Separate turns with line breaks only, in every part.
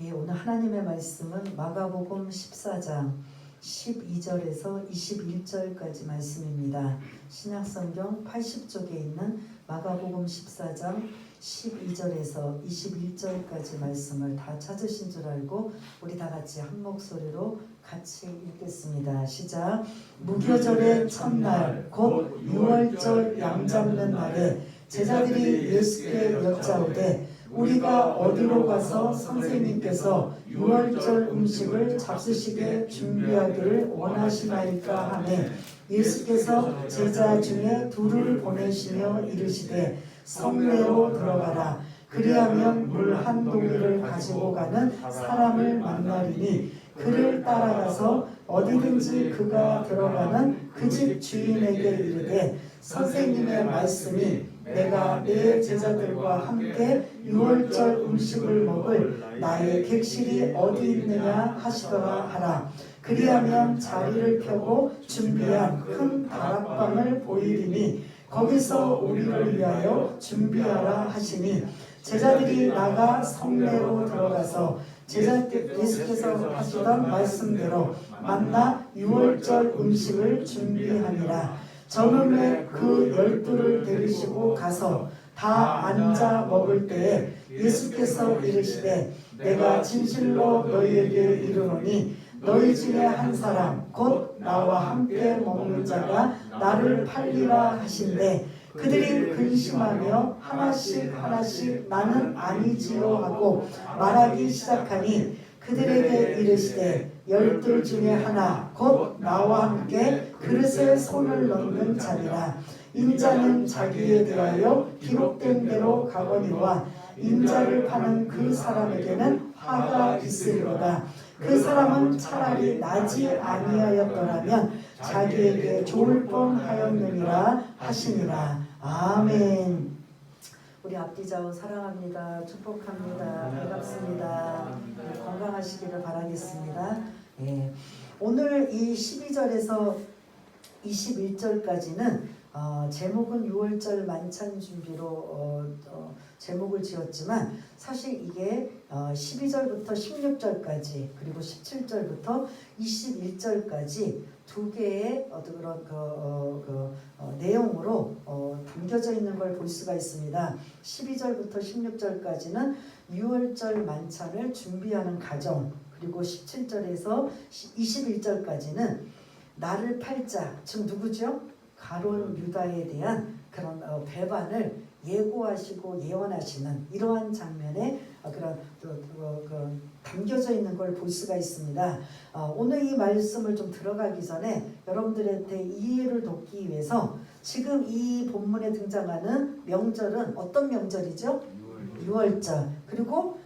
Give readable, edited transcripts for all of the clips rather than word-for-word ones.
예, 오늘 하나님의 말씀은 마가복음 14장 12절에서 21절까지 말씀입니다. 신약성경 80쪽에 있는 마가복음 14장 12절에서 21절까지 말씀을 다 찾으신 줄 알고 우리 다 같이 한 목소리로 같이 읽겠습니다. 시작. 무교절의 첫날 곧 6월절 양 잡는 날에 제자들이 예수께 여짜오되 우리가 어디로 가서 선생님께서 6월절 음식을 잡수시게 준비하기를 원하시나이까 하매 예수께서 제자 중에 둘을 보내시며 이르시되 성내로 들어가라. 그리하면 물 한 동이를 가지고 가는 사람을 만나리니 그를 따라가서 어디든지 그가 들어가는 그 집 주인에게 이르되 선생님의 말씀이 내가 내 제자들과 함께 6월절 음식을 먹을 나의 객실이 어디 있느냐 하시더라 하라. 그리하면 자리를 펴고 준비한 큰 다락방을 보이리니 거기서 우리를 위하여 준비하라 하시니 제자들이 나가 성내로 들어가서 예수께서 하시던 말씀대로 만나 6월절 음식을 준비하니라. 저녁에 그 12를 데리시고 가서 다 앉아 먹을 때에 예수께서 이르시되 내가 진실로 너희에게 이르노니 너희 중에 한 사람 곧 나와 함께 먹는 자가 나를 팔리라 하신대 그들이 근심하며 하나씩 나는 아니지요 하고 말하기 시작하니 그들에게 이르시되 12 중에 하나 곧 나와 함께 그릇에 손을 넣는 자니라. 인자는 자기에 대하여 기록된 대로 가거니와 인자를 파는 그 사람에게는 화가 있으리로다. 그 사람은 차라리 나지 아니하였더라면 자기에게 좋을 뻔하였느니라 하시니라. 아멘. 우리 앞뒤 좌우 사랑합니다. 축복합니다. 반갑습니다. 건강하시기를 바라겠습니다. 예. 오늘 이 12절에서 21절까지는 제목은 6월절 만찬 준비로 제목을 지었지만 사실 이게 12절부터 16절까지 그리고 17절부터 21절까지 두 개의 그런 내용으로 담겨져 있는 걸 볼 수가 있습니다. 12절부터 16절까지는 6월절 만찬을 준비하는 과정, 그리고 17절에서 21절까지는 나를 팔자, 즉 누구죠? 가룟 유다에 대한 그런 배반을 예고하시고 예언하시는 이러한 장면에 그런 담겨져 있는 걸 볼 수가 있습니다. 오늘 이 말씀을 좀 들어가기 전에 여러분들한테 이해를 돕기 위해서 지금 이 본문에 등장하는 명절은 어떤 명절이죠? 6월절. 그리고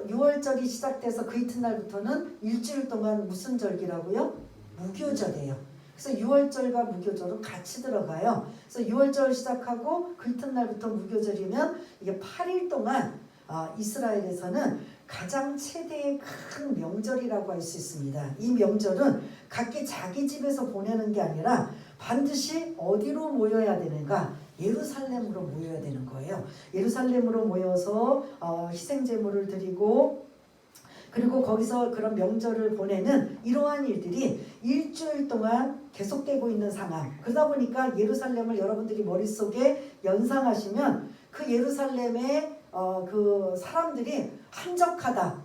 6월절이 시작돼서 그 이튿날부터는 일주일 동안 무슨 절기라고요? 무교절이에요. 그래서 6월절과 무교절은 같이 들어가요. 그래서 6월절 시작하고 그 이튿날부터 무교절이면 이게 8일 동안 이스라엘에서는 가장 최대의 큰 명절이라고 할 수 있습니다. 이 명절은 각기 자기 집에서 보내는 게 아니라 반드시 어디로 모여야 되는가? 예루살렘으로 모여야 되는 거예요. 예루살렘으로 모여서 희생제물을 드리고 그리고 거기서 그런 명절을 보내는 이러한 일들이 일주일 동안 계속되고 있는 상황. 그러다 보니까 예루살렘을 여러분들이 머릿속에 연상하시면 그 예루살렘의 그 사람들이 한적하다.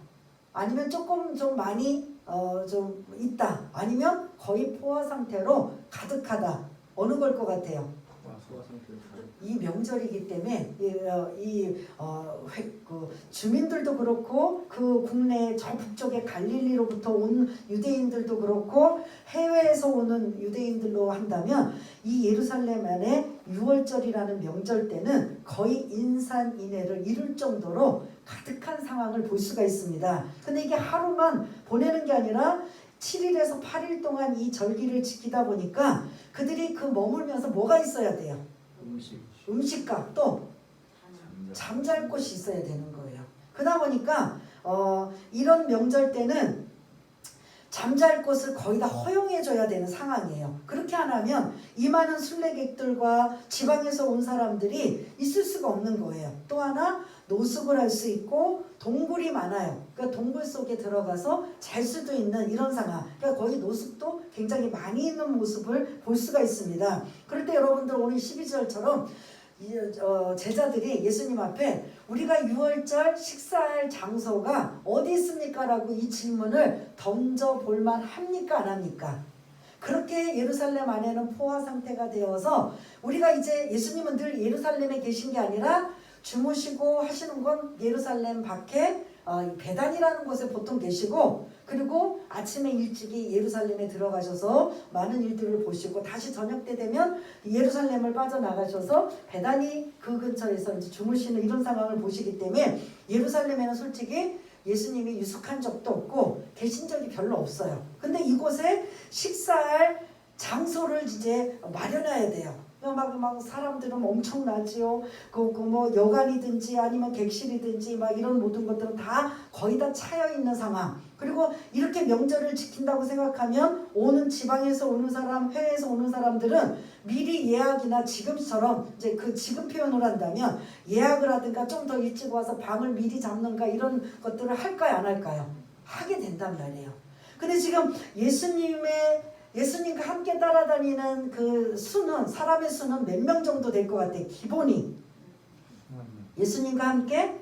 아니면 조금 좀 많이 좀 있다. 아니면 거의 포화 상태로 가득하다. 어느 걸 것 같아요? 이 명절이기 때문에 그 주민들도 그렇고 그 국내 저 북쪽의 갈릴리로부터 온 유대인들도 그렇고 해외에서 오는 유대인들로 한다면 이 예루살렘 안에 6월절이라는 명절 때는 거의 인산인해를 이룰 정도로 가득한 상황을 볼 수가 있습니다. 근데 이게 하루만 보내는 게 아니라 7일에서 8일 동안 이 절기를 지키다 보니까 그들이 그 머물면서 뭐가 있어야 돼요? 음식과 또 잠잘 곳이 있어야 되는 거예요. 그러다 보니까 이런 명절 때는 잠잘 곳을 거의 다 허용해줘야 되는 상황이에요. 그렇게 안 하면 이 많은 순례객들과 지방에서 온 사람들이 있을 수가 없는 거예요. 또 하나 노숙을 할 수 있고 동굴이 많아요. 그러니까 동굴 속에 들어가서 잘 수도 있는 이런 상황. 그러니까 거기 노숙도 굉장히 많이 있는 모습을 볼 수가 있습니다. 그럴 때 여러분들 오늘 12절처럼 제자들이 예수님 앞에 우리가 유월절 식사할 장소가 어디 있습니까? 라고 이 질문을 던져볼 만합니까? 안 합니까? 그렇게 예루살렘 안에는 포화 상태가 되어서 우리가 이제 예수님은 늘 예루살렘에 계신 게 아니라 주무시고 하시는 건 예루살렘 밖에 베단이라는 곳에 보통 계시고, 그리고 아침에 일찍이 예루살렘에 들어가셔서 많은 일들을 보시고 다시 저녁 때 되면 예루살렘을 빠져나가셔서 베단이 그 근처에서 이제 주무시는 이런 상황을 보시기 때문에 예루살렘에는 솔직히 예수님이 유숙한 적도 없고 계신 적이 별로 없어요. 근데 이곳에 식사할 장소를 이제 마련해야 돼요. 막 사람들은 엄청나지요. 뭐 여관이든지 아니면 객실이든지 막 이런 모든 것들은 다 거의 다 차여 있는 상황. 그리고 이렇게 명절을 지킨다고 생각하면 오는 지방에서 오는 사람, 해외에서 오는 사람들은 미리 예약이나 지금처럼 이제 그 지금 표현을 한다면 예약을 하든가 좀 더 일찍 와서 방을 미리 잡는가 이런 것들을 할까요, 안 할까요? 하게 된단 말이에요. 근데 지금 예수님과 함께 따라다니는 그 수는, 사람의 수는 몇 명 정도 될 것 같아요? 기본이 예수님과 함께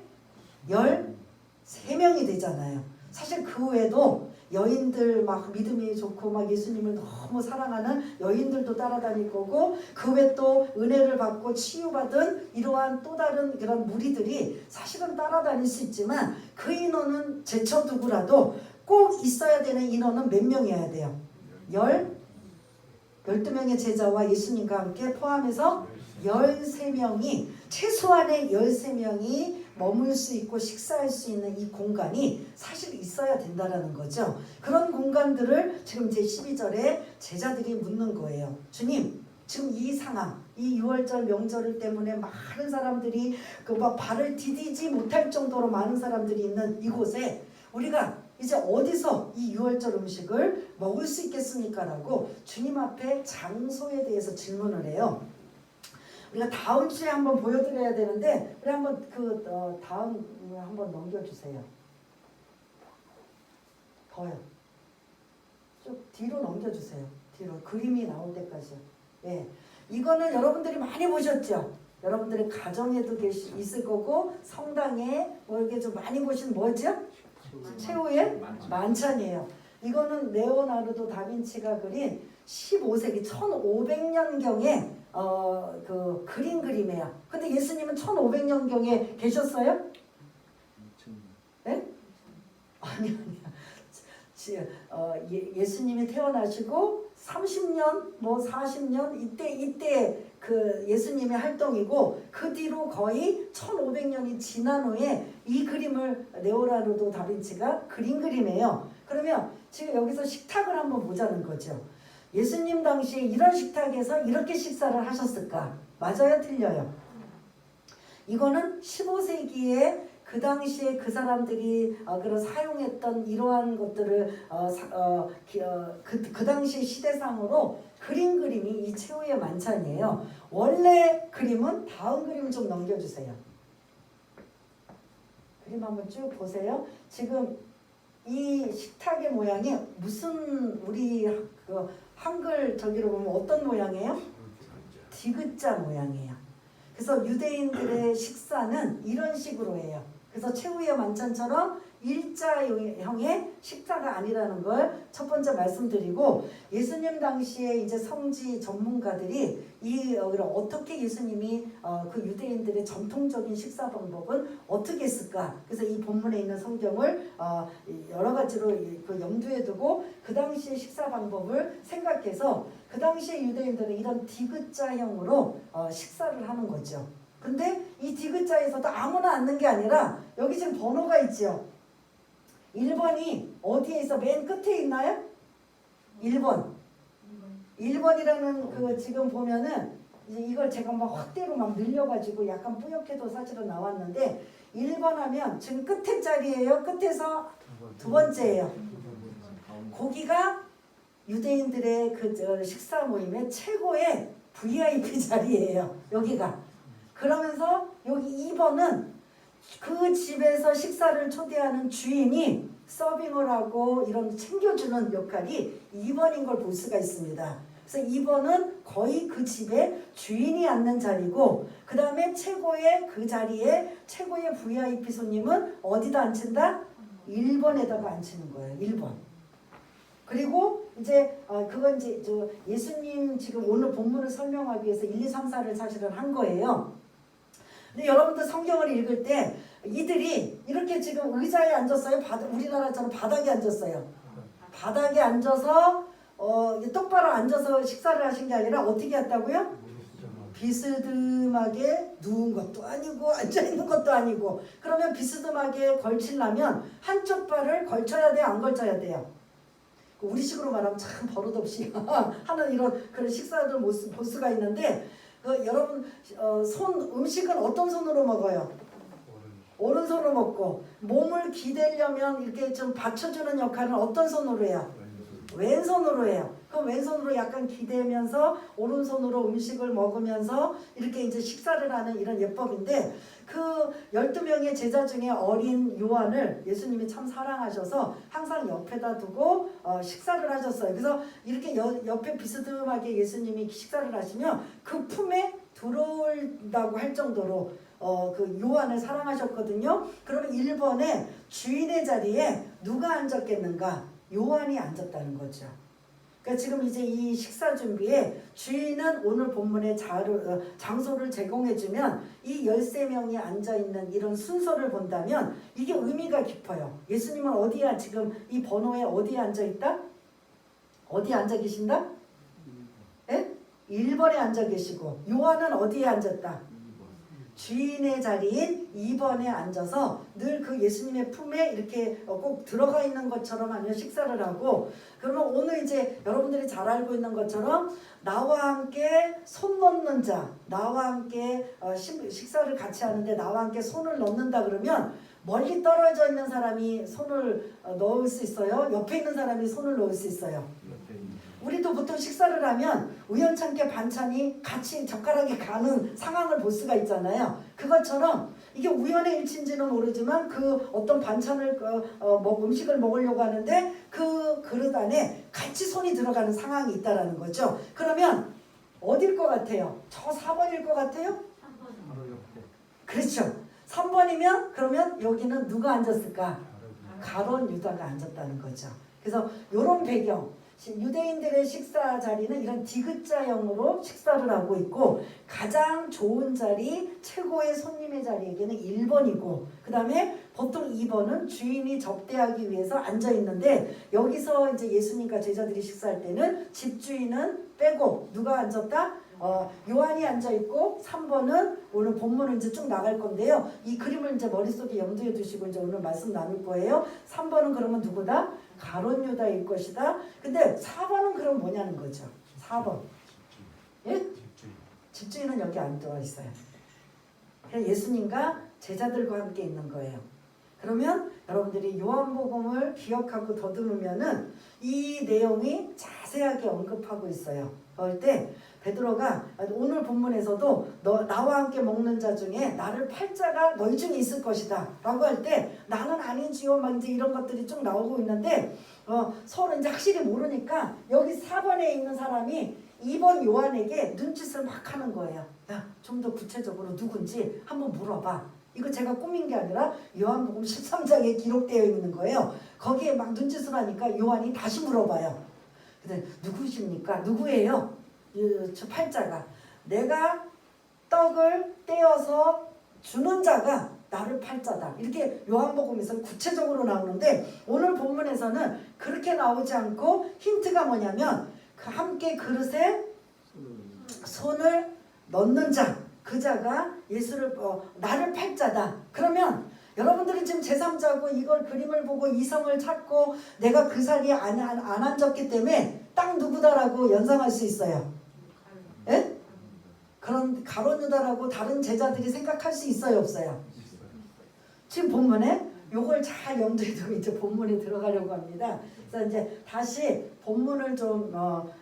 13명이 되잖아요. 사실 그 외에도 여인들 막 믿음이 좋고 막 예수님을 너무 사랑하는 여인들도 따라다닐 거고, 그 외에 또 은혜를 받고 치유받은 이러한 또 다른 그런 무리들이 사실은 따라다닐 수 있지만 그 인원은 제쳐두고라도 꼭 있어야 되는 인원은 몇 명이어야 돼요? 12명의 제자와 예수님과 함께 포함해서 13명이, 최소한의 13명이 머물 수 있고 식사할 수 있는 이 공간이 사실 있어야 된다라는 거죠. 그런 공간들을 지금 제 12절에 제자들이 묻는 거예요. 주님, 지금 이 상황, 이 6월절 명절 때문에 많은 사람들이 막 발을 디디지 못할 정도로 많은 사람들이 있는 이곳에 우리가 이제 어디서 이 6월절 음식을 먹을 수 있겠습니까? 라고 주님 앞에 장소에 대해서 질문을 해요. 우리가 다음 주에 한번 보여드려야 되는데 우리 한번 다음 한번 넘겨주세요. 더요. 쭉 뒤로 넘겨주세요. 뒤로 그림이 나올 때까지요. 예, 이거는 여러분들이 많이 보셨죠? 여러분들의 가정에도 있을 거고 성당에 뭐 이렇게 좀 많이 보신 뭐죠? 최후의 만찬이에요. 이거는 레오나르도 다빈치가 그린 15세기 1500년경에 그 그린 그림이에요. 근데 예수님은 1500년경에 계셨어요? 네? 아니요. 예수님이 태어나시고 30년 뭐 40년 이때 그 예수님의 활동이고, 그 뒤로 거의 1500년이 지난 후에 이 그림을 레오나르도 다빈치가 그린 그림이에요. 그러면 지금 여기서 식탁을 한번 보자는 거죠. 예수님 당시에 이런 식탁에서 이렇게 식사를 하셨을까? 맞아요? 틀려요? 이거는 15세기에 그 당시에 그 사람들이 그런 사용했던 이러한 것들을 그 당시 시대상으로 그린 그림이 이 최후의 만찬이에요. 원래 그림은 다음 그림 좀 넘겨주세요. 그림 한번 쭉 보세요. 지금 이 식탁의 모양이 무슨 우리 그 한글 저기로 보면 어떤 모양이에요? 디귿자 모양이에요. 그래서 유대인들의 식사는 이런 식으로 해요. 그래서 최후의 만찬처럼 일자형의 식사가 아니라는 걸 첫 번째 말씀드리고, 예수님 당시에 이제 성지 전문가들이 어떻게 예수님이 그 유대인들의 전통적인 식사 방법은 어떻게 했을까? 그래서 이 본문에 있는 성경을 여러 가지로 그 염두에 두고 그 당시의 식사 방법을 생각해서 그 당시의 유대인들은 이런 디귿자형으로 식사를 하는 거죠. 근데 이 디귿자에서도 아무나 앉는 게 아니라 여기 지금 번호가 있죠. 1번이 어디에 있어? 맨 끝에 있나요? 1번. 1번이라는 그 지금 보면은 이제 이걸 제가 막 확대로 막 늘려가지고 약간 뿌옇게도 사실은 나왔는데 1번 하면 지금 끝에 자리예요. 끝에서 두 번째예요. 거기가 유대인들의 그 식사 모임의 최고의 VIP 자리예요. 여기가. 그러면서 여기 2번은 그 집에서 식사를 초대하는 주인이 서빙을 하고 이런 챙겨주는 역할이 2번인 걸 볼 수가 있습니다. 그래서 2번은 거의 그 집의 주인이 앉는 자리고, 그 다음에 최고의 그 자리에 최고의 VIP 손님은 어디다 앉힌다? 1번에다가 앉히는 거예요. 1번. 그리고 이제 그건 이제 저 예수님 지금 오늘 본문을 설명하기 위해서 1, 2, 3, 4를 사실은 한 거예요. 근데 여러분들 성경을 읽을 때 이들이 이렇게 지금 의자에 앉았어요. 우리나라처럼 바닥에 앉았어요. 바닥에 앉아서 똑바로 앉아서 식사를 하신 게 아니라 어떻게 했다고요? 비스듬하게 누운 것도 아니고 앉아있는 것도 아니고. 그러면 비스듬하게 걸치려면 한쪽 발을 걸쳐야 돼요? 안 걸쳐야 돼요? 우리식으로 말하면 참 버릇없이 하는 이런 그런 식사들 볼 수가 있는데, 여러분 음식은 어떤 손으로 먹어요? 오른손으로 먹고, 몸을 기대려면 이렇게 좀 받쳐주는 역할은 어떤 손으로 해요? 왼손으로 해요. 그럼 왼손으로 약간 기대면서 오른손으로 음식을 먹으면서 이렇게 이제 식사를 하는 이런 예법인데, 그 12명의 제자 중에 어린 요한을 예수님이 참 사랑하셔서 항상 옆에다 두고 식사를 하셨어요. 그래서 이렇게 옆에 비스듬하게 예수님이 식사를 하시면 그 품에 들어온다고 할 정도로 그 요한을 사랑하셨거든요. 그러면 1번에 주인의 자리에 누가 앉았겠는가? 요한이 앉았다는 거죠. 그러니까 지금 이제 이 식사 준비에 주인은 오늘 본문의 장소를 제공해주면 이 13명이 앉아있는 이런 순서를 본다면 이게 의미가 깊어요. 예수님은 어디에 지금 이 번호에 어디에 앉아있다? 어디에 앉아 계신다? 예? 1번에 앉아 계시고, 요한은 어디에 앉았다? 주인의 자리인 2번에 앉아서 늘 그 예수님의 품에 이렇게 꼭 들어가 있는 것처럼 아니면 식사를 하고, 그러면 오늘 이제 여러분들이 잘 알고 있는 것처럼 나와 함께 손 넣는 자, 나와 함께 식사를 같이 하는데 나와 함께 손을 넣는다 그러면 멀리 떨어져 있는 사람이 손을 넣을 수 있어요? 옆에 있는 사람이 손을 넣을 수 있어요? 우리도 보통 식사를 하면 우연찮게 반찬이 같이 젓가락이 가는 상황을 볼 수가 있잖아요. 그것처럼 이게 우연의 일치인지는 모르지만 그 어떤 반찬을 음식을 먹으려고 하는데 그 그릇 안에 같이 손이 들어가는 상황이 있다라는 거죠. 그러면 어딜 것 같아요? 저 4번일 것 같아요? 3번. 그렇죠. 3번이면 그러면 여기는 누가 앉았을까? 가룟 유다가 앉았다는 거죠. 그래서 이런 배경, 유대인들의 식사 자리는 이런 디귿자형으로 식사를 하고 있고, 가장 좋은 자리, 최고의 손님의 자리에게는 1번이고, 그 다음에 보통 2번은 주인이 접대하기 위해서 앉아 있는데, 여기서 이제 예수님과 제자들이 식사할 때는 집주인은 빼고 누가 앉았다? 요한이 앉아 있고, 3번은 오늘 본문을 이제 쭉 나갈 건데요. 이 그림을 이제 머릿속에 염두에 두시고 이제 오늘 말씀 나눌 거예요. 3번은 그러면 누구다? 가룟 유다일 것이다. 근데 4번은 그럼 뭐냐는 거죠. 4번. 예? 집주인은 여기 안 들어와 있어요. 그냥 예수님과 제자들과 함께 있는 거예요. 그러면 여러분들이 요한복음을 기억하고 더듬으면은 이 내용이 자세하게 언급하고 있어요. 그럴 때 베드로가 오늘 본문에서도 나와 함께 먹는 자 중에 나를 팔 자가 너희 중에 있을 것이다 라고 할 때 나는 아니지요 막 이제 이런 것들이 쭉 나오고 있는데 서로 이제 확실히 모르니까 여기 4번에 있는 사람이 2번 요한에게 눈짓을 막 하는 거예요. 야, 좀 더 구체적으로 누군지 한번 물어봐. 이거 제가 꾸민 게 아니라 요한복음 13장에 기록되어 있는 거예요. 거기에 막 눈짓을 하니까 요한이 다시 물어봐요. 근데 누구십니까? 누구예요? 저 팔자가. 내가 떡을 떼어서 주는 자가 나를 팔자다. 이렇게 요한복음에서 구체적으로 나오는데 오늘 본문에서는 그렇게 나오지 않고 힌트가 뭐냐면 그 함께 그릇에 손을 넣는 자, 그 자가 예수를 나를 팔자다. 그러면 여러분들이 지금 제3자고 이걸 그림을 보고 이성을 찾고 내가 그 자리에 안 앉았기 때문에 딱 누구다라고 연상할 수 있어요. 예? 그런 가룟 유다라고 다른 제자들이 생각할 수 있어요, 없어요? 지금 본문에 요걸 잘 염두에 두고 이제 본문에 들어가려고 합니다. 그래서 이제 다시 본문을 좀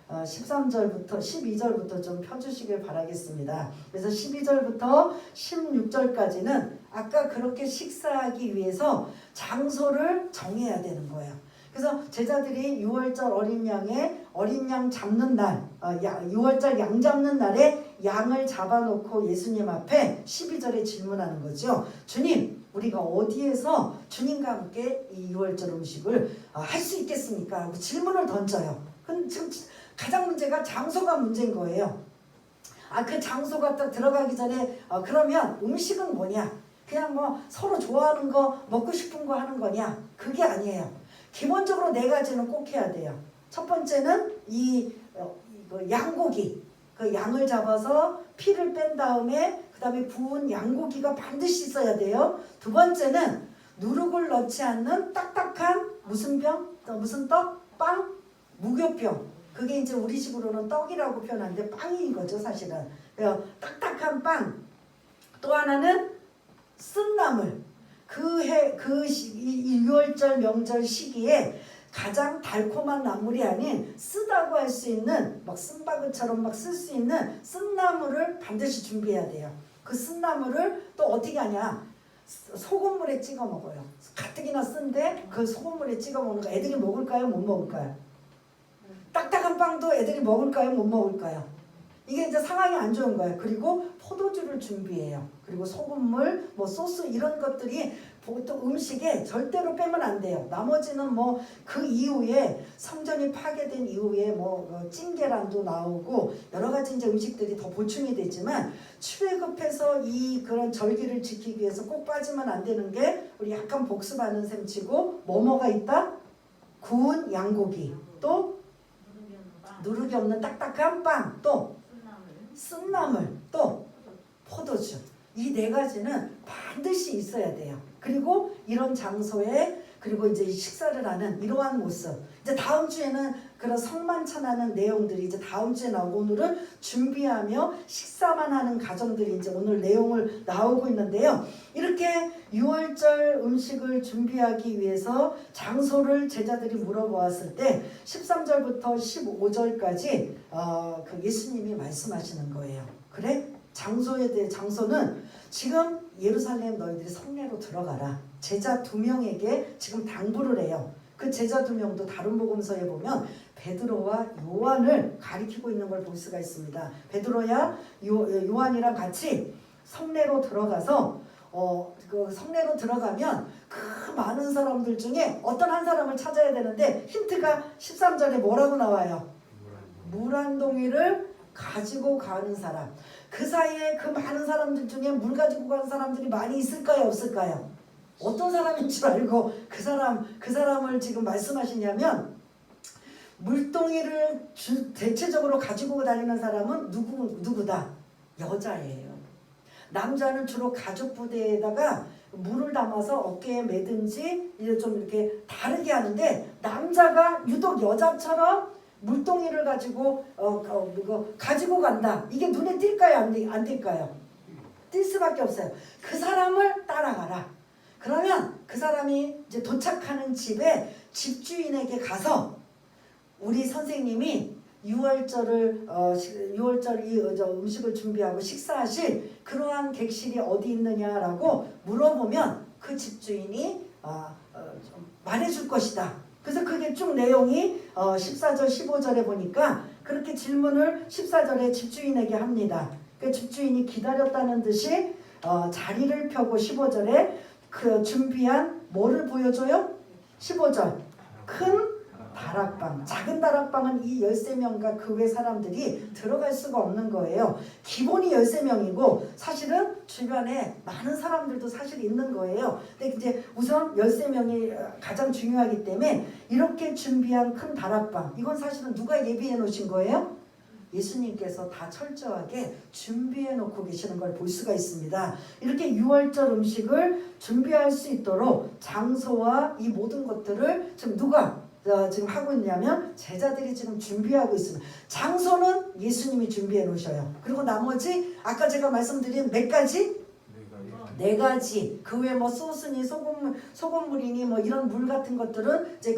13절부터 12절부터 좀 펴주시길 바라겠습니다. 그래서 12절부터 16절까지는 아까 그렇게 식사하기 위해서 장소를 정해야 되는 거예요. 그래서 제자들이 6월절 어린 양 잡는 날, 6월절 양 잡는 날에 양을 잡아놓고 예수님 앞에 12절에 질문하는 거죠. 주님, 우리가 어디에서 주님과 함께 이 6월절 음식을 할 수 있겠습니까? 질문을 던져요. 근데 지금 가장 문제가 장소가 문제인 거예요. 그 장소가 딱 들어가기 전에 그러면 음식은 뭐냐? 그냥 뭐 서로 좋아하는 거 먹고 싶은 거 하는 거냐? 그게 아니에요. 기본적으로 4가지는 꼭 해야 돼요. 첫 번째는 양고기, 그 양을 잡아서 피를 뺀 다음에 그 다음에 구운 양고기가 반드시 있어야 돼요. 두 번째는 누룩을 넣지 않는 딱딱한 무슨 병? 무슨 떡? 빵? 무교병. 그게 이제 우리 식으로는 떡이라고 표현하는데 빵인 거죠, 사실은. 딱딱한 빵. 또 하나는 쓴나물. 이 6월절 명절 시기에 가장 달콤한 나물이 아닌 쓰다고 할 수 있는 막 쓴바구처럼 막 쓸 수 있는 쓴나물을 반드시 준비해야 돼요. 그 쓴나물을 또 어떻게 하냐? 소금물에 찍어 먹어요. 가뜩이나 쓴데 그 소금물에 찍어 먹는 거 애들이 먹을까요? 못 먹을까요? 딱딱한 빵도 애들이 먹을까요? 못 먹을까요? 이게 이제 상황이 안 좋은 거예요. 그리고 포도주를 준비해요. 그리고 소금물, 뭐 소스 이런 것들이 보통 음식에 절대로 빼면 안 돼요. 나머지는 뭐 그 이후에 성전이 파괴된 이후에 뭐 찐계란도 나오고 여러 가지 이제 음식들이 더 보충이 되지만 출애굽해서 이 그런 절기를 지키기 위해서 꼭 빠지면 안 되는 게 우리 약간 복습하는 셈치고 뭐가 있다? 구운 양고기, 또 누룩이 없는 딱딱한 빵, 또 쓴나물, 또 포도주. 이 4가지는 반드시 있어야 돼요. 그리고 이런 장소에 그리고 이제 식사를 하는 이러한 모습. 이제 다음 주에는 그런 성만찬하는 내용들이 이제 다음 주에 나오고 오늘은 준비하며 식사만 하는 가정들이 이제 오늘 내용을 나오고 있는데요. 이렇게 6월절 음식을 준비하기 위해서 장소를 제자들이 물어보았을 때 13절부터 15절까지 그 예수님이 말씀하시는 거예요. 그래? 장소에 대해 장소는 지금 예루살렘 너희들이 성내로 들어가라. 제자 2명에게 지금 당부를 해요. 그 제자 2명도 다른 복음서에 보면 베드로와 요한을 가리키고 있는 걸 볼 수가 있습니다. 베드로야 요한이랑 같이 성내로 들어가서 그 성내로 들어가면 그 많은 사람들 중에 어떤 한 사람을 찾아야 되는데 힌트가 13절에 뭐라고 나와요? 물 한 동이를 가지고 가는 사람. 그 사이에 그 많은 사람들 중에 물 가지고 가는 사람들이 많이 있을까요? 없을까요? 어떤 사람인 줄 알고 그 사람을 지금 말씀하시냐면 물동이를 대체적으로 가지고 다니는 사람은 누구다? 여자예요. 남자는 주로 가죽 부대에다가 물을 담아서 어깨에 매든지 이제 좀 이렇게 다르게 하는데 남자가 유독 여자처럼 물동이를 가지고 가지고 간다. 이게 눈에 띌까요? 안 띌까요? 띌 수밖에 없어요. 그 사람을 따라가라. 그러면 그 사람이 이제 도착하는 집에 집주인에게 가서 우리 선생님이 6월절 이 음식을 준비하고 식사하실 그러한 객실이 어디 있느냐라고 물어보면 그 집주인이 말해줄 것이다. 그래서 그게 쭉 내용이 14절 15절에 보니까 그렇게 질문을 14절에 집주인에게 합니다. 그 집주인이 기다렸다는 듯이 자리를 펴고 15절에 그 준비한 뭐를 보여줘요? 15절 큰 다락방. 작은 다락방은 이 13명과 그 외 사람들이 들어갈 수가 없는 거예요. 기본이 13명이고 사실은 주변에 많은 사람들도 사실 있는 거예요. 근데 이제 우선 13명이 가장 중요하기 때문에 이렇게 준비한 큰 다락방. 이건 사실은 누가 예비해 놓으신 거예요? 예수님께서 다 철저하게 준비해 놓고 계시는 걸 볼 수가 있습니다. 이렇게 6월절 음식을 준비할 수 있도록 장소와 이 모든 것들을 지금 누가 지금 하고 있냐면 제자들이 지금 준비하고 있습니다. 장소는 예수님이 준비해 놓으셔요. 그리고 나머지 아까 제가 말씀드린 몇 가지? 네 가지 그 외에 뭐 소스니 소금물이니 뭐 이런 물 같은 것들은 이제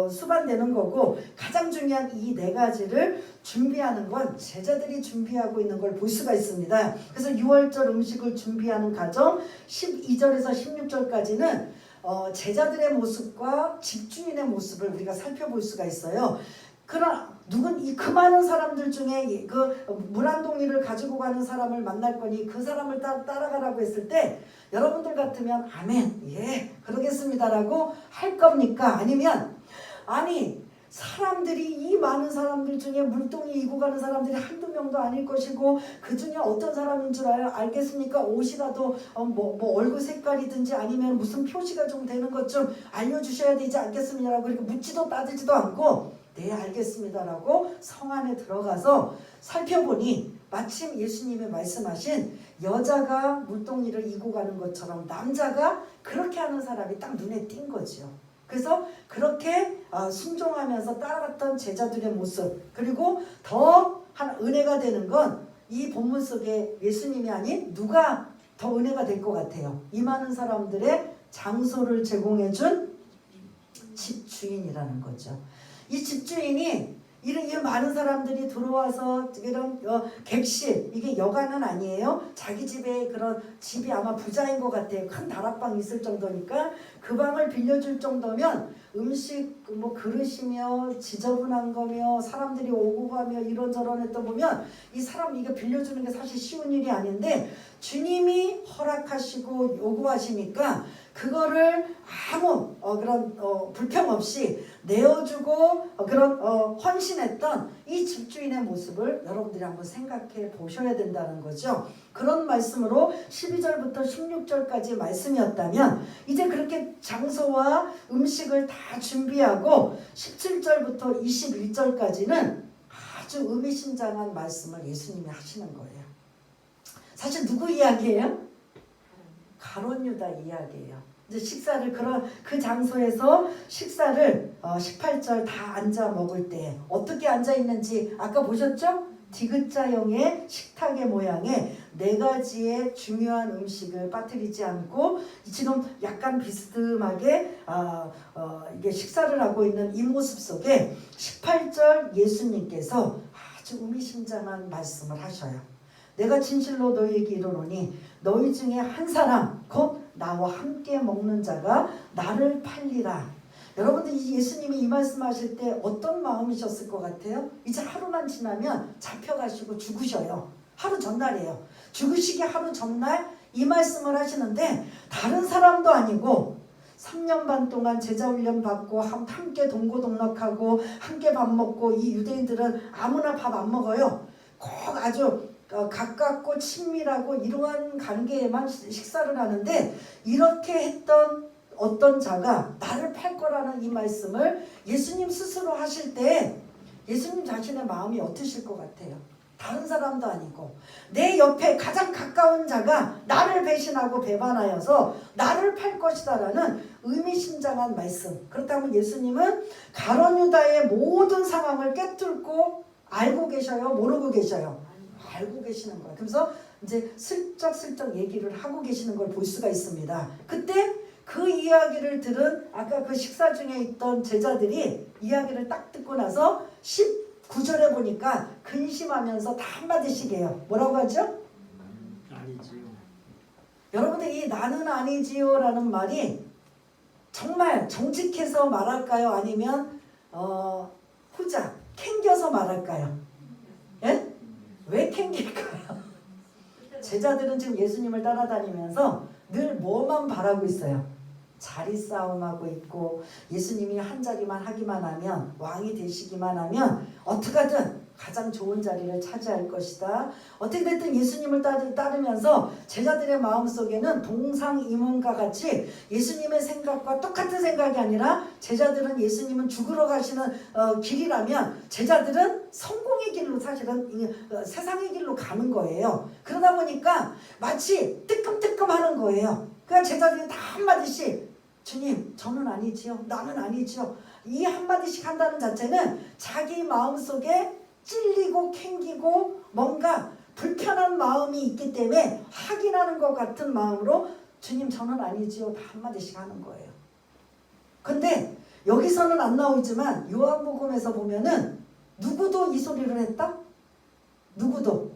수반되는 거고 가장 중요한 이 네 가지를 준비하는 건 제자들이 준비하고 있는 걸 볼 수가 있습니다. 그래서 유월절 음식을 준비하는 과정 12절에서 16절까지는 제자들의 모습과 집주인의 모습을 우리가 살펴볼 수가 있어요. 그러나 그 많은 사람들 중에 그 물 한 동이를 가지고 가는 사람을 만날 거니 그 사람을 따라가라고 했을 때 여러분들 같으면 아멘, 예, 그러겠습니다라고 할 겁니까? 아니면 아니 사람들이 이 많은 사람들 중에 물동이 이고 가는 사람들이 한두 명도 아닐 것이고 그 중에 어떤 사람인 줄 알겠습니까? 옷이라도 뭐 얼굴 색깔이든지 아니면 무슨 표시가 좀 되는 것 좀 알려주셔야 되지 않겠습니다라고 이렇게 묻지도 따지지도 않고 네 알겠습니다라고 성 안에 들어가서 살펴보니 마침 예수님이 말씀하신 여자가 물동이를 이고 가는 것처럼 남자가 그렇게 하는 사람이 딱 눈에 띈 거죠. 그래서 그렇게 순종하면서 따라갔던 제자들의 모습, 그리고 더 한 은혜가 되는 건 이 본문 속에 예수님이 아닌 누가 더 은혜가 될 것 같아요. 이 많은 사람들의 장소를 제공해 준 집주인이라는 거죠. 이 집주인이 이런 많은 사람들이 들어와서 이런 객실, 이게 여관은 아니에요. 자기 집에 그런 집이 아마 부자인 것 같아요. 큰 다락방이 있을 정도니까 그 방을 빌려줄 정도면 음식 뭐 그릇이며 지저분한 거며 사람들이 오고 가며 이런저런 했다 보면 이 사람 이거 빌려주는 게 사실 쉬운 일이 아닌데 주님이 허락하시고 요구하시니까 그거를 아무 그런 불평 없이 내어주고 그런 헌신했던 이 집주인의 모습을 여러분들이 한번 생각해 보셔야 된다는 거죠. 그런 말씀으로 12절부터 16절까지 말씀이었다면 이제 그렇게 장소와 음식을 다 준비하고 17절부터 21절까지는 아주 의미심장한 말씀을 예수님이 하시는 거예요. 사실 누구 이야기예요? 가룟 유다 이야기예요. 이제 식사를 그 장소에서 식사를 18절 다 앉아 먹을 때 어떻게 앉아 있는지 아까 보셨죠? 디귿자형의 식탁의 모양에 네 가지의 중요한 음식을 빠뜨리지 않고 지금 약간 비스듬하게 이게 식사를 하고 있는 이 모습 속에 18절 예수님께서 아주 의미심장한 말씀을 하셔요. 내가 진실로 너희에게 이르노니 너희 중에 한 사람 곧 나와 함께 먹는 자가 나를 팔리라. 여러분들 예수님이 이 말씀하실 때 어떤 마음이셨을 것 같아요? 이제 하루만 지나면 잡혀가시고 죽으셔요. 하루 전날이에요. 죽으시기 하루 전날 이 말씀을 하시는데 다른 사람도 아니고 3년 반 동안 제자훈련 받고 함께 동고동락하고 함께 밥 먹고 이 유대인들은 아무나 밥 안 먹어요. 꼭 아주 가깝고 친밀하고 이러한 관계에만 식사를 하는데 이렇게 했던 어떤 자가 나를 팔 거라는 이 말씀을 예수님 스스로 하실 때 예수님 자신의 마음이 어떠실 것 같아요? 다른 사람도 아니고 내 옆에 가장 가까운 자가 나를 배신하고 배반하여서 나를 팔 것이다라는 의미심장한 말씀. 그렇다면 예수님은 가룟 유다의 모든 상황을 꿰뚫고 알고 계셔요? 모르고 계셔요? 알고 계시는 거예요. 그래서 이제 슬쩍슬쩍 얘기를 하고 계시는 걸 볼 수가 있습니다. 그때 그 이야기를 들은 아까 그 식사 중에 있던 제자들이 이야기를 딱 듣고 나서 19절에 보니까 근심하면서 다 한마디씩 해요. 뭐라고 하죠?
아니지요.
여러분들 이 나는 아니지요 라는 말이 정말 정직해서 말할까요? 아니면 후자 캥겨서 말할까요? 예? 왜 캥길까요? 제자들은 지금 예수님을 따라다니면서 늘 뭐만 바라고 있어요? 자리 싸움하고 있고 예수님이 한 자리만 하기만 하면 왕이 되시기만 하면 어떻게든 가장 좋은 자리를 차지할 것이다. 어떻게 됐든 예수님을 따르면서 제자들의 마음속에는 동상이몽과 같이 예수님의 생각과 똑같은 생각이 아니라 제자들은 예수님은 죽으러 가시는 길이라면 제자들은 성공의 길로 사실은 세상의 길로 가는 거예요. 그러다 보니까 마치 뜨끔뜨끔하는 거예요. 그러니까 제자들이 다 한마디씩 주님 저는 아니지요. 나는 아니지요. 이 한마디씩 한다는 자체는 자기 마음속에 찔리고 캥기고 뭔가 불편한 마음이 있기 때문에 확인하는 것 같은 마음으로 주님 저는 아니지요. 다 한마디씩 하는 거예요. 근데 여기서는 안 나오지만 요한복음에서 보면은 누구도 이 소리를 했다? 누구도?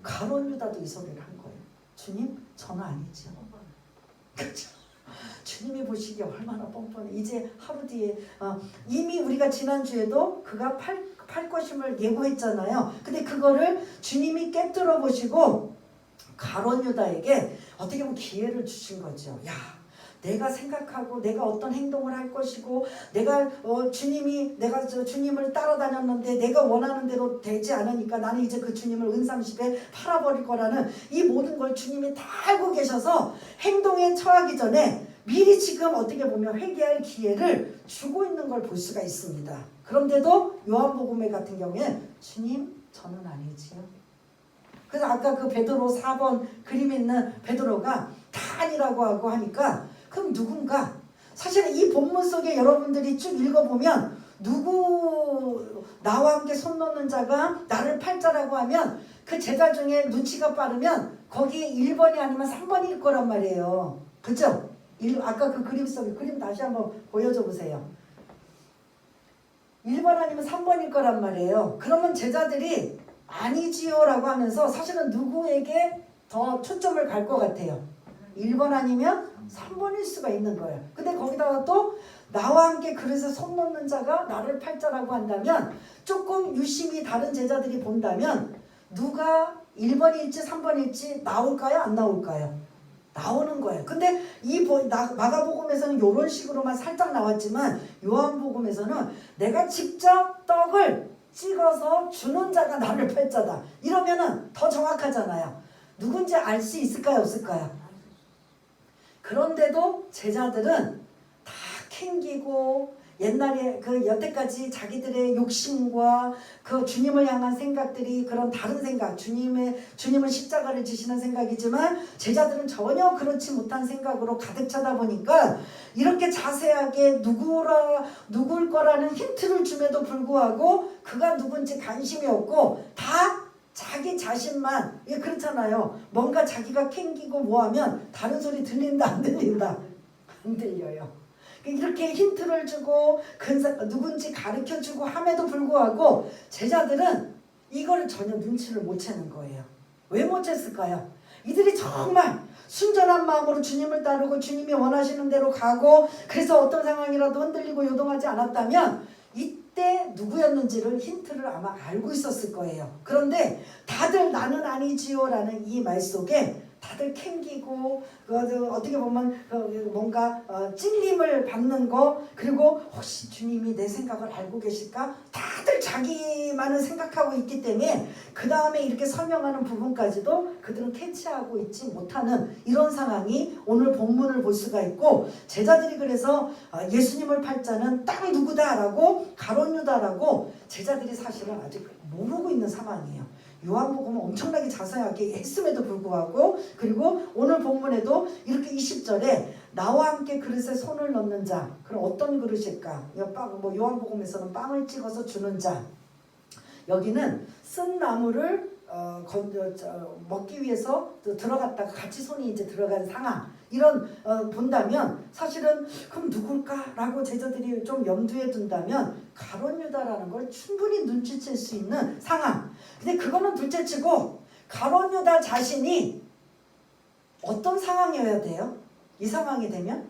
가룟 유다도 이 소리를 한 거예요. 주님 저는 아니지요. 그렇죠? 주님이 보시기에 얼마나 뻔뻔해. 이제 하루 뒤에 이미 우리가 지난주에도 그가 팔 것임을 예고했잖아요. 근데 그거를 주님이 깨뜨려 보시고 가룟 유다에게 어떻게 보면 기회를 주신 거죠. 야, 내가 생각하고 내가 어떤 행동을 할 것이고 내가 내가 주님을 따라다녔는데 내가 원하는 대로 되지 않으니까 나는 이제 그 주님을 은삼십에 팔아버릴 거라는 이 모든 걸 주님이 다 알고 계셔서 행동에 처하기 전에 미리 지금 어떻게 보면 회개할 기회를 주고 있는 걸 볼 수가 있습니다. 그런데도 요한복음에 같은 경우에 주님 저는 아니지요. 그래서 아까 그 베드로 4번 그림 있는 베드로가 다 아니라고 하고 하니까 그럼 누군가 사실은 이 본문 속에 여러분들이 쭉 읽어보면 누구 나와 함께 손 놓는 자가 나를 팔자라고 하면 그 제자 중에 눈치가 빠르면 거기에 1번이 아니면 3번일 거란 말이에요. 그죠? 아까 그 그림 속에 그림 다시 한번 보여줘 보세요. 1번 아니면 3번일 거란 말이에요. 그러면 제자들이 아니지요 라고 하면서 사실은 누구에게 더 초점을 갈 것 같아요. 1번 아니면 3번일 수가 있는 거예요. 근데 거기다가 또 나와 함께 그릇에 손 놓는 자가 나를 팔자라고 한다면 조금 유심히 다른 제자들이 본다면 누가 1번일지 3번일지 나올까요? 안 나올까요? 나오는 거예요. 근데 이 마가복음에서는 이런 식으로만 살짝 나왔지만 요한복음에서는 내가 직접 떡을 찍어서 주는 자가 나를 팔자다. 이러면은 더 정확하잖아요. 누군지 알 수 있을까요? 없을까요? 그런데도 제자들은 다 캥기고 옛날에 그 여태까지 자기들의 욕심과 그 주님을 향한 생각들이 그런 다른 생각, 주님을 십자가를 지시는 생각이지만 제자들은 전혀 그렇지 못한 생각으로 가득 차다 보니까 이렇게 자세하게 누굴 거라는 힌트를 줌에도 불구하고 그가 누군지 관심이 없고 다 자기 자신만 그렇잖아요. 뭔가 자기가 캥기고 뭐하면 다른 소리 들린다 안 들린다? 안 들려요. 이렇게 힌트를 주고 누군지 가르쳐주고 함에도 불구하고 제자들은 이걸 전혀 눈치를 못 채는 거예요. 왜 못 챘을까요? 이들이 정말 순전한 마음으로 주님을 따르고 주님이 원하시는 대로 가고 그래서 어떤 상황이라도 흔들리고 요동하지 않았다면 이때 누구였는지를 힌트를 아마 알고 있었을 거예요. 그런데 다들 나는 아니지요 라는 이 말 속에 다들 캥기고 어떻게 보면 뭔가 찔림을 받는 거 그리고 혹시 주님이 내 생각을 알고 계실까? 다들 자기만을 생각하고 있기 때문에 그 다음에 이렇게 설명하는 부분까지도 그들은 캐치하고 있지 못하는 이런 상황이 오늘 본문을 볼 수가 있고 제자들이 그래서 예수님을 팔 자는 딱 누구다라고 가룟 유다라고 제자들이 사실은 아직 모르고 있는 상황이에요. 요한복음은 엄청나게 자세하게 했음에도 불구하고 그리고 오늘 본문에도 이렇게 20절에 나와 함께 그릇에 손을 넣는 자 그럼 어떤 그릇일까? 요한복음에서는 빵을 찍어서 주는 자 여기는 쓴 나무를 먹기 위해서 들어갔다가 같이 손이 이제 들어간 상황 이런 본다면 사실은 그럼 누굴까라고 제자들이 좀 염두에 둔다면 가룟 유다라는 걸 충분히 눈치챌 수 있는 상황. 근데 그거는 둘째치고 가룟 유다 자신이 어떤 상황이어야 돼요? 이 상황이 되면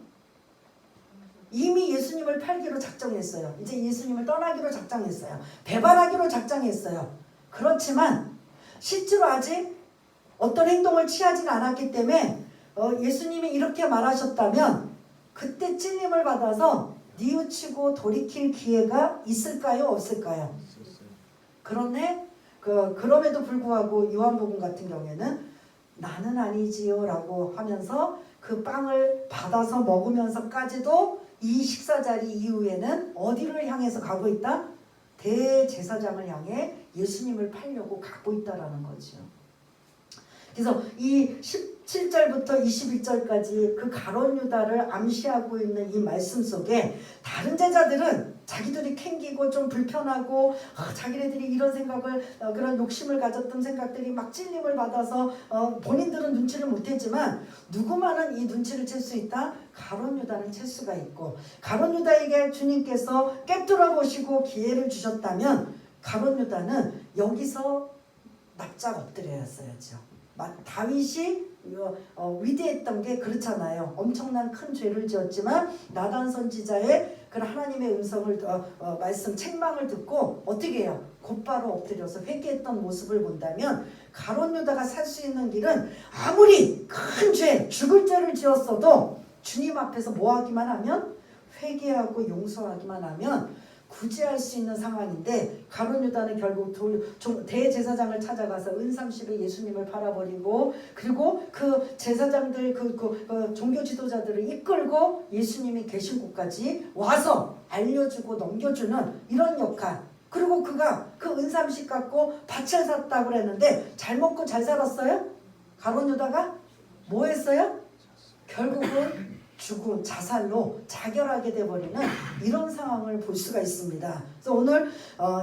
이미 예수님을 팔기로 작정했어요. 이제 예수님을 떠나기로 작정했어요. 배반하기로 작정했어요. 그렇지만 실제로 아직 어떤 행동을 취하지 않았기 때문에 예수님이 이렇게 말하셨다면 그때 찔림을 받아서 뉘우치고 돌이킬 기회가 있을까요? 없을까요? 그런데 그럼에도 불구하고 요한복음 같은 경우에는 나는 아니지요 라고 하면서 그 빵을 받아서 먹으면서까지도 이 식사 자리 이후에는 어디를 향해서 가고 있다? 대제사장을 향해 예수님을 팔려고 가고 있다라는 거죠. 그래서 이 17절부터 21절까지 그 가룟 유다를 암시하고 있는 이 말씀 속에 다른 제자들은 자기들이 캥기고 좀 불편하고 자기네들이 이런 생각을 그런 욕심을 가졌던 생각들이 막 찔림을 받아서 본인들은 눈치를 못했지만 누구만은 이 눈치를 챌 수 있다? 가룟 유다는 챌 수가 있고, 가룟 유다에게 주님께서 꿰뚫어 보시고 기회를 주셨다면 가룟 유다는 여기서 납작 엎드려야였어야죠. 다윗이 위대했던 게 그렇잖아요. 엄청난 큰 죄를 지었지만 나단 선지자의 그런 하나님의 음성을 말씀 책망을 듣고 어떻게 해요? 곧바로 엎드려서 회개했던 모습을 본다면 가룟 유다가 살 수 있는 길은 아무리 큰 죄, 죽을 죄를 지었어도 주님 앞에서 뭐 하기만 하면 회개하고 용서하기만 하면 구제할 수 있는 상황인데, 가룟 유다는 결국 대제사장을 찾아가서 은삼십에 예수님을 팔아버리고, 그리고 그 제사장들 그 종교 지도자들을 이끌고 예수님이 계신 곳까지 와서 알려주고 넘겨주는 이런 역할. 그리고 그가 그 은삼십 갖고 밭을 샀다고 그랬는데 잘 먹고 잘 살았어요? 가룟 유다가 뭐 했어요? 결국은 죽음, 자살로 자결하게 돼버리는 이런 상황을 볼 수가 있습니다. 그래서 오늘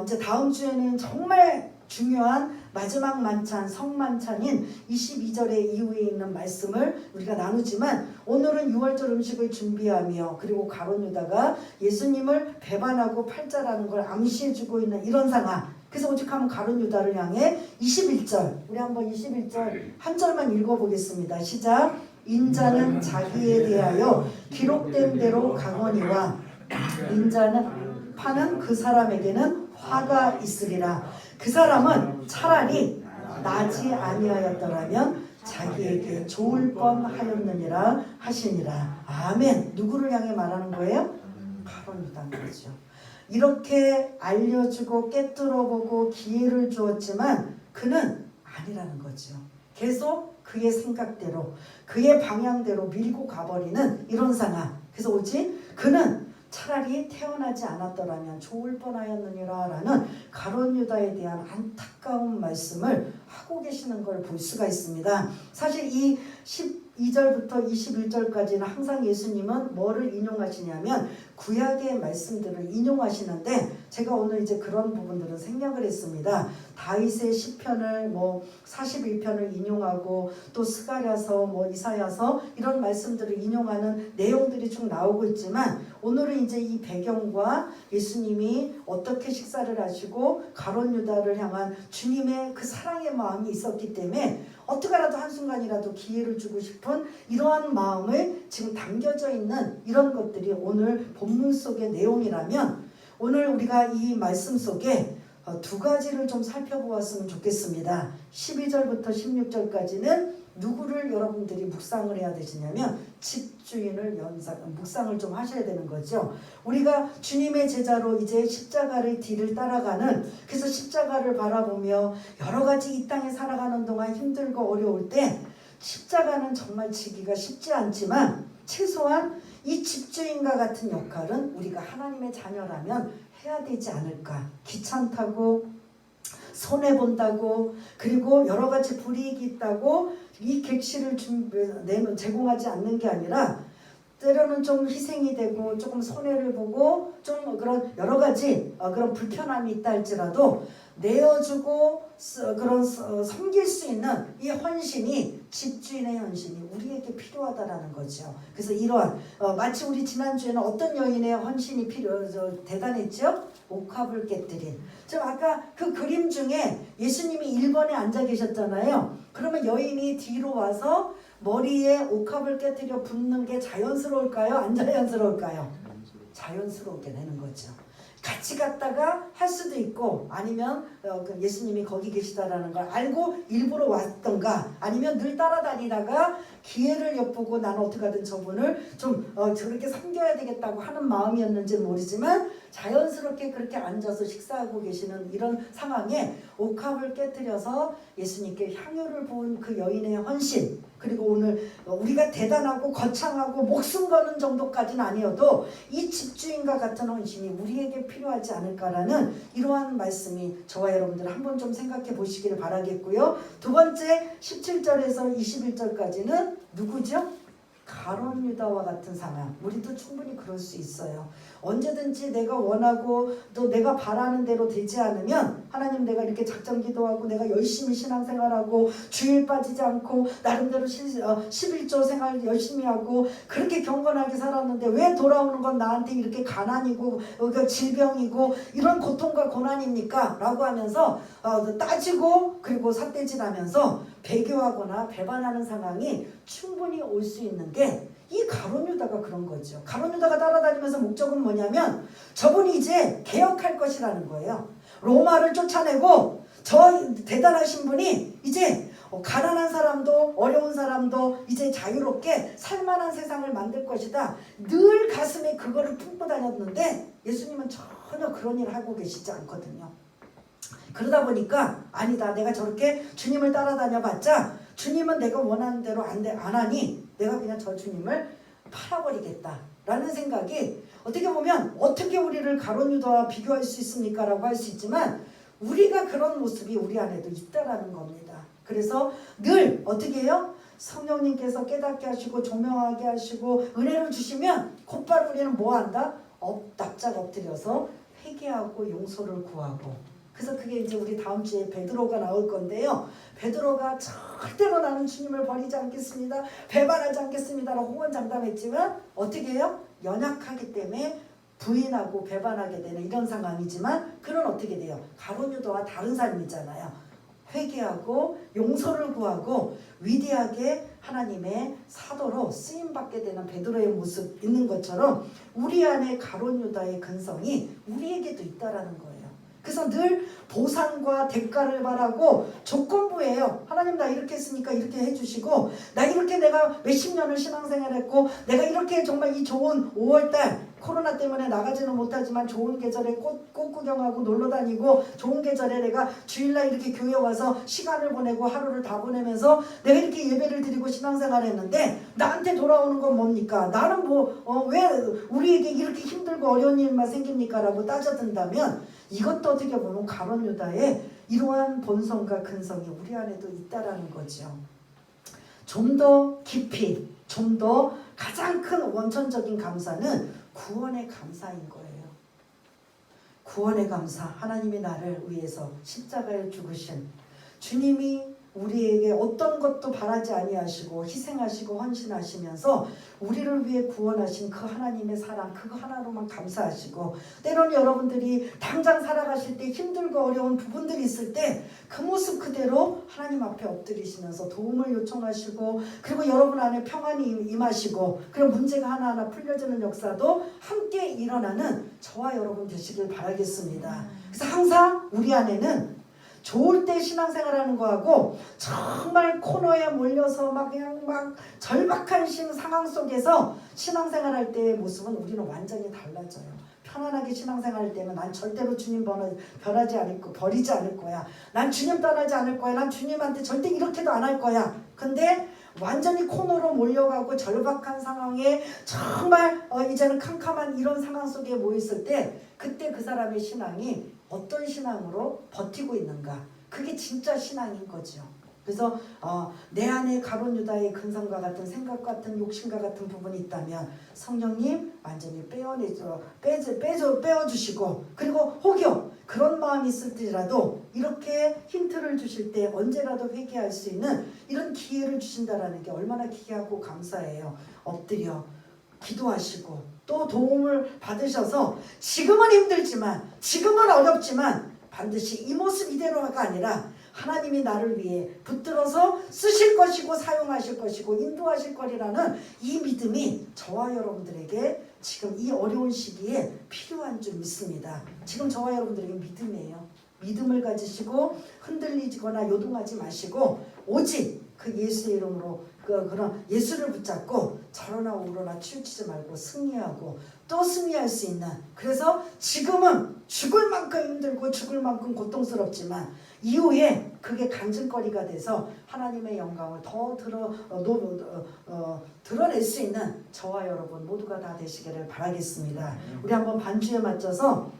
이제 다음 주에는 정말 중요한 마지막 만찬, 성만찬인 22절의 이후에 있는 말씀을 우리가 나누지만, 오늘은 6월절 음식을 준비하며 그리고 가룟 유다가 예수님을 배반하고 팔자라는 걸 암시해주고 있는 이런 상황. 그래서 오직하면 가룟 유다를 향해 21절, 우리 한번 21절 한 절만 읽어보겠습니다. 시작. 인자는 자기에 대하여 기록된 대로 가거니와 인자는 파는 그 사람에게는 화가 있으리라. 그 사람은 차라리 나지 아니하였더라면 자기에게 좋을 뻔하였느니라 하시니라. 아멘. 누구를 향해 말하는 거예요? 가룟 유다인 거죠. 이렇게 알려주고 꿰뚫어보고 기회를 주었지만 그는 아니라는 거죠. 계속 그의 생각대로 그의 방향대로 밀고 가버리는 이런 상황. 그래서 오직 그는 차라리 태어나지 않았더라면 좋을 뻔하였느니라 라는 가룟 유다에 대한 안타까운 말씀을 하고 계시는 걸 볼 수가 있습니다. 사실 이 12절부터 21절까지는 항상 예수님은 뭐를 인용하시냐면 구약의 말씀들을 인용하시는데, 제가 오늘 이제 그런 부분들은 생략을 했습니다. 다윗의 시편을 41편을 인용하고 또 스가랴서 이사야서 이런 말씀들을 인용하는 내용들이 쭉 나오고 있지만, 오늘은 이제 이 배경과 예수님이 어떻게 식사를 하시고 가룟 유다를 향한 주님의 그 사랑의 마음이 있었기 때문에 어떻게라도 한순간이라도 기회를 주고 싶은 이러한 마음을 지금 담겨져 있는 이런 것들이 오늘 본문 속의 내용이라면, 오늘 우리가 이 말씀 속에 두 가지를 좀 살펴보았으면 좋겠습니다. 12절부터 16절까지는 누구를 여러분들이 묵상을 해야 되시냐면 집주인을 묵상을 좀 하셔야 되는 거죠. 우리가 주님의 제자로 이제 십자가의 뒤를 따라가는, 그래서 십자가를 바라보며 여러 가지 이 땅에 살아가는 동안 힘들고 어려울 때 십자가는 정말 지기가 쉽지 않지만 최소한 이 집주인과 같은 역할은 우리가 하나님의 자녀라면 해야 되지 않을까. 귀찮다고 손해본다고 그리고 여러 가지 불이익이 있다고 이 객실을 제공하지 않는 게 아니라 때로는 좀 희생이 되고 조금 손해를 보고 좀 그런 여러 가지 그런 불편함이 있다 할지라도 내어주고 그런 섬길 수 있는 이 헌신이, 집주인의 헌신이 우리에게 필요하다라는 거죠. 그래서 이러한 마치 우리 지난주에는 어떤 여인의 헌신이 대단했죠? 옥합을 깨뜨린. 저 아까 그 그림 중에 예수님이 1번에 앉아 계셨잖아요. 그러면 여인이 뒤로 와서 머리에 옥합을 깨뜨려 붓는 게 자연스러울까요? 안 자연스러울까요? 자연스럽게 되는 거죠. 같이 갔다가 할 수도 있고, 아니면 예수님이 거기 계시다라는 걸 알고 일부러 왔던가, 아니면 늘 따라다니다가 기회를 엿보고 나는 어떻게 하든 저분을 좀 저렇게 섬겨야 되겠다고 하는 마음이었는지 모르지만 자연스럽게 그렇게 앉아서 식사하고 계시는 이런 상황에 옥합을 깨뜨려서 예수님께 향유를 부은 그 여인의 헌신, 그리고 오늘 우리가 대단하고 거창하고 목숨 거는 정도까지는 아니어도 이 집주인과 같은 헌신이 우리에게 필요하지 않을까라는 이러한 말씀이 저와 여러분들 한번 좀 생각해 보시기를 바라겠고요. 두 번째 17절에서 21절까지는 누구죠? 가룟 유다와 같은 상황, 우리도 충분히 그럴 수 있어요. 언제든지 내가 원하고 또 내가 바라는 대로 되지 않으면 하나님, 내가 이렇게 작정 기도하고 내가 열심히 신앙생활하고 주일 빠지지 않고 나름대로 11조 생활 열심히 하고 그렇게 경건하게 살았는데 왜 돌아오는 건 나한테 이렇게 가난이고 질병이고 이런 고통과 고난입니까? 라고 하면서 따지고 그리고 삿대질하면서 배교하거나 배반하는 상황이 충분히 올 수 있는 게 이 가룟 유다가 그런 거죠. 가룟 유다가 따라다니면서 목적은 뭐냐면 저분이 이제 개혁할 것이라는 거예요. 로마를 쫓아내고 저 대단하신 분이 이제 가난한 사람도 어려운 사람도 이제 자유롭게 살만한 세상을 만들 것이다. 늘 가슴에 그거를 품고 다녔는데 예수님은 전혀 그런 일을 하고 계시지 않거든요. 그러다 보니까 아니다, 내가 저렇게 주님을 따라다녀 봤자 주님은 내가 원하는 대로 안 하니 내가 그냥 저 주님을 팔아버리겠다 라는 생각이, 어떻게 보면 어떻게 우리를 가룟 유다와 비교할 수 있습니까? 라고 할 수 있지만 우리가 그런 모습이 우리 안에도 있다라는 겁니다. 그래서 늘 어떻게 해요? 성령님께서 깨닫게 하시고 조명하게 하시고 은혜를 주시면 곧바로 우리는 뭐 한다? 납작 엎드려서 회개하고 용서를 구하고. 그래서 그게 이제 우리 다음 주에 베드로가 나올 건데요. 베드로가 절대로 나는 주님을 버리지 않겠습니다, 배반하지 않겠습니다라고 호언장담했지만 어떻게 해요? 연약하기 때문에 부인하고 배반하게 되는 이런 상황이지만 그는 어떻게 돼요? 가룟 유다와 다른 삶이잖아요. 회개하고 용서를 구하고 위대하게 하나님의 사도로 쓰임받게 되는 베드로의 모습 있는 것처럼 우리 안에 가룟 유다의 근성이 우리에게도 있다라는 거예요. 그래서 늘 보상과 대가를 바라고 조건부예요. 하나님, 나 이렇게 했으니까 이렇게 해주시고, 나 이렇게 내가 몇십 년을 신앙생활했고, 내가 이렇게 정말 이 좋은 5월달 코로나 때문에 나가지는 못하지만 좋은 계절에 꽃 구경하고 놀러 다니고 좋은 계절에 내가 주일날 이렇게 교회 와서 시간을 보내고 하루를 다 보내면서 내가 이렇게 예배를 드리고 신앙생활했는데 나한테 돌아오는 건 뭡니까? 나는 왜 우리에게 이렇게 힘들고 어려운 일만 생깁니까? 라고 따져든다면 이것도 어떻게 보면 가룟 유다의 이러한 본성과 근성이 우리 안에도 있다라는 거죠. 좀 더 깊이, 좀 더 가장 큰 원천적인 감사는 구원의 감사인 거예요. 구원의 감사, 하나님이 나를 위해서 십자가에 죽으신 주님이 우리에게 어떤 것도 바라지 아니하시고 희생하시고 헌신하시면서 우리를 위해 구원하신 그 하나님의 사랑, 그거 하나로만 감사하시고, 때로는 여러분들이 당장 살아가실 때 힘들고 어려운 부분들이 있을 때 그 모습 그대로 하나님 앞에 엎드리시면서 도움을 요청하시고, 그리고 여러분 안에 평안이 임하시고, 그리고 문제가 하나하나 풀려지는 역사도 함께 일어나는 저와 여러분 되시길 바라겠습니다. 그래서 항상 우리 안에는 좋을 때 신앙생활하는 거하고 정말 코너에 몰려서 막 절박한 상황 속에서 신앙생활할 때의 모습은 우리는 완전히 달라져요. 편안하게 신앙생활할 때는 난 절대로 주님 변하지 않을 거, 버리지 않을 거야. 난 주님 떠나지 않을 거야. 난 주님한테 절대 이렇게도 안 할 거야. 근데 완전히 코너로 몰려가고 절박한 상황에 정말 이제는 캄캄한 이런 상황 속에 모였을 때 그때 그 사람의 신앙이 어떤 신앙으로 버티고 있는가, 그게 진짜 신앙인 거죠. 그래서 내 안에 가룟 유다의 근성과 같은 생각 같은 욕심과 같은 부분이 있다면 성령님 완전히 빼어주시고, 그리고 혹여 그런 마음이 있을지라도 이렇게 힌트를 주실 때 언제라도 회개할 수 있는 이런 기회를 주신다라는 게 얼마나 귀하고 감사해요. 엎드려 기도하시고 또 도움을 받으셔서 지금은 힘들지만, 지금은 어렵지만 반드시 이 모습 이대로가 아니라 하나님이 나를 위해 붙들어서 쓰실 것이고 사용하실 것이고 인도하실 거리라는 이 믿음이 저와 여러분들에게 지금 이 어려운 시기에 필요한 줄 믿습니다. 지금 저와 여러분들에게 믿음이에요. 믿음을 가지시고 흔들리거나 요동하지 마시고 오직 그 예수의 이름으로 그런 예수를 붙잡고 저러나 오러나 치우치지 말고 승리하고 또 승리할 수 있는, 그래서 지금은 죽을 만큼 힘들고 죽을 만큼 고통스럽지만 이후에 그게 간증거리가 돼서 하나님의 영광을 더 드러낼 수 있는 저와 여러분 모두가 다 되시기를 바라겠습니다. 우리 한번 반주에 맞춰서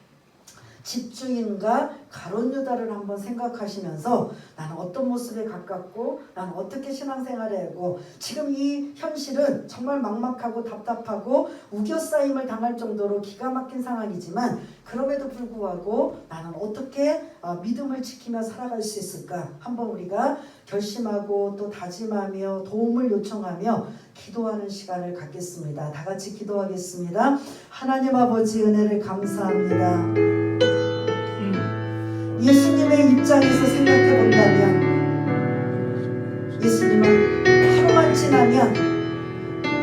집주인과 가룟 유다를 한번 생각하시면서 나는 어떤 모습에 가깝고 나는 어떻게 신앙생활을 하고 지금 이 현실은 정말 막막하고 답답하고 우겨싸임을 당할 정도로 기가 막힌 상황이지만 그럼에도 불구하고 나는 어떻게 믿음을 지키며 살아갈 수 있을까 한번 우리가 결심하고 또 다짐하며 도움을 요청하며 기도하는 시간을 갖겠습니다. 다 같이 기도하겠습니다. 하나님 아버지 은혜를 감사합니다. 예수님의 입장에서 생각해 본다면 예수님은 하루만 지나면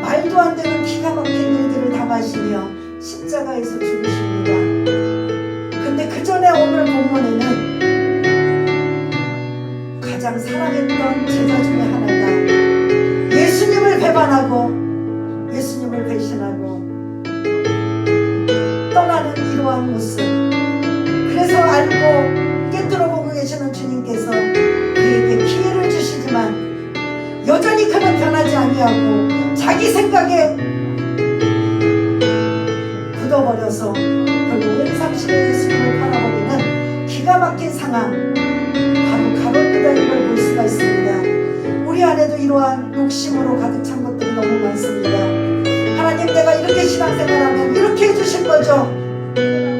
말도 안 되는 기가 막힌 일들을 당하시며 십자가에서 죽으십니다. 근데 그 전에 오늘 본문에는 가장 사랑했던 제자 중에 하나가 예수님을 배반하고 예수님을 배신하고 떠나는 이러한 모습, 그래서 알고 깨뜨려보고 계시는 주님께서 그에게 기회를 주시지만 여전히 그는 변하지 아니하고 자기 생각에 굳어버려서 결국 온상심의 예수님을 팔아버리는 기가 막힌 상황, 바로 가룟 유다인 걸 볼 수가 있습니다. 우리 안에도 이러한 욕심으로 가득 찬 것들이 너무 많습니다. 하나님, 내가 이렇게 신앙생활하면 이렇게 해주실 거죠.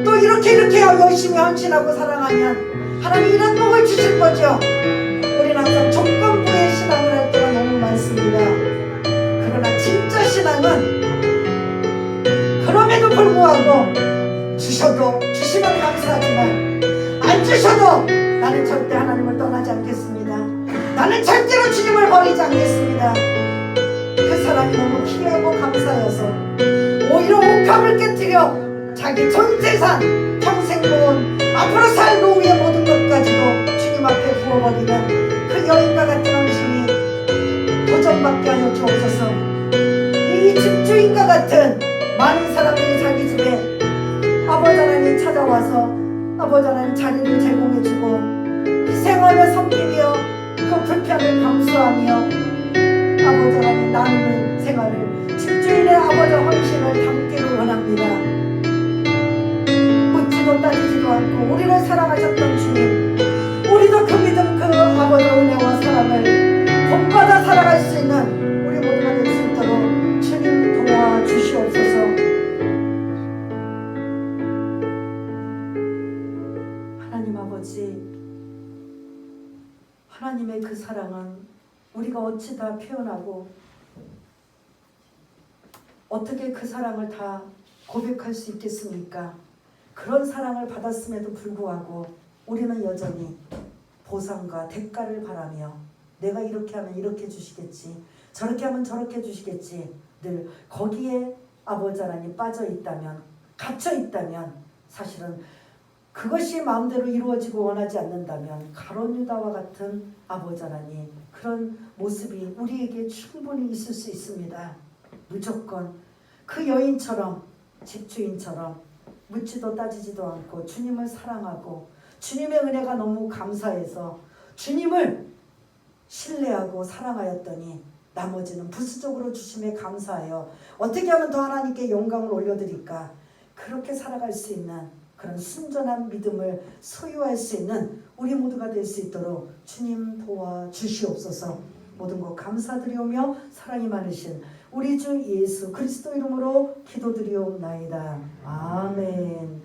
또 이렇게 열심히 헌신하고 사랑하면 하나님 이런 복을 주실 거죠. 우리는 항상 조건부의 신앙을 할 때가 너무 많습니다. 그러나 진짜 신앙은 그럼에도 불구하고 주시면 감사하지만 안 주셔도 나는 절대 하나님을 떠나지 않겠습니다. 나는 절대로 주님을 버리지 않겠습니다. 그 사람이 너무 귀하고 감사해서 오히려 옥합을 깨뜨려 자기 전 재산 평생 모은 앞으로 살 노후의 모든 것까지도 주님 앞에 부어버리는 그 여인과 같은 헌신이 도전받게 하여 주옵소서. 이 집주인과 같은 많은 사람들이 자기 집에 아버지 하나님 찾아와서 아버지 하나님 자리를 제공해주고 희생하며 섬기며 그 불편을 감수하며 아버지 하나님 나누는 생활을 집주인의 아버지 헌신을 담기를 원합니다. 묻지도 따지지도 않고 우리를 사랑하셨던 주님, 우리도 그 믿음 그 아버지 은혜와 사랑을 본받아 살아갈 수 있는 우리 모두가 될 수 있도록 주님 도와주시옵소서. 하나님 아버지, 하나님의 그 사랑은 우리가 어찌 다 표현하고 어떻게 그 사랑을 다 고백할 수 있겠습니까? 그런 사랑을 받았음에도 불구하고 우리는 여전히 보상과 대가를 바라며 내가 이렇게 하면 이렇게 주시겠지, 저렇게 하면 저렇게 주시겠지, 늘 거기에 아버지 하나님 빠져 있다면, 갇혀 있다면, 사실은 그것이 마음대로 이루어지고 원하지 않는다면 가룟 유다와 같은 아버지 하나님 그런 모습이 우리에게 충분히 있을 수 있습니다. 무조건 그 여인처럼 집주인처럼 묻지도 따지지도 않고 주님을 사랑하고 주님의 은혜가 너무 감사해서 주님을 신뢰하고 사랑하였더니 나머지는 부수적으로 주심에 감사하여 어떻게 하면 더 하나님께 영광을 올려드릴까, 그렇게 살아갈 수 있는 그런 순전한 믿음을 소유할 수 있는 우리 모두가 될 수 있도록 주님 도와주시옵소서. 모든 것 감사드리오며 사랑이 많으신 우리 주 예수 그리스도 이름으로 기도드리옵나이다. 아멘.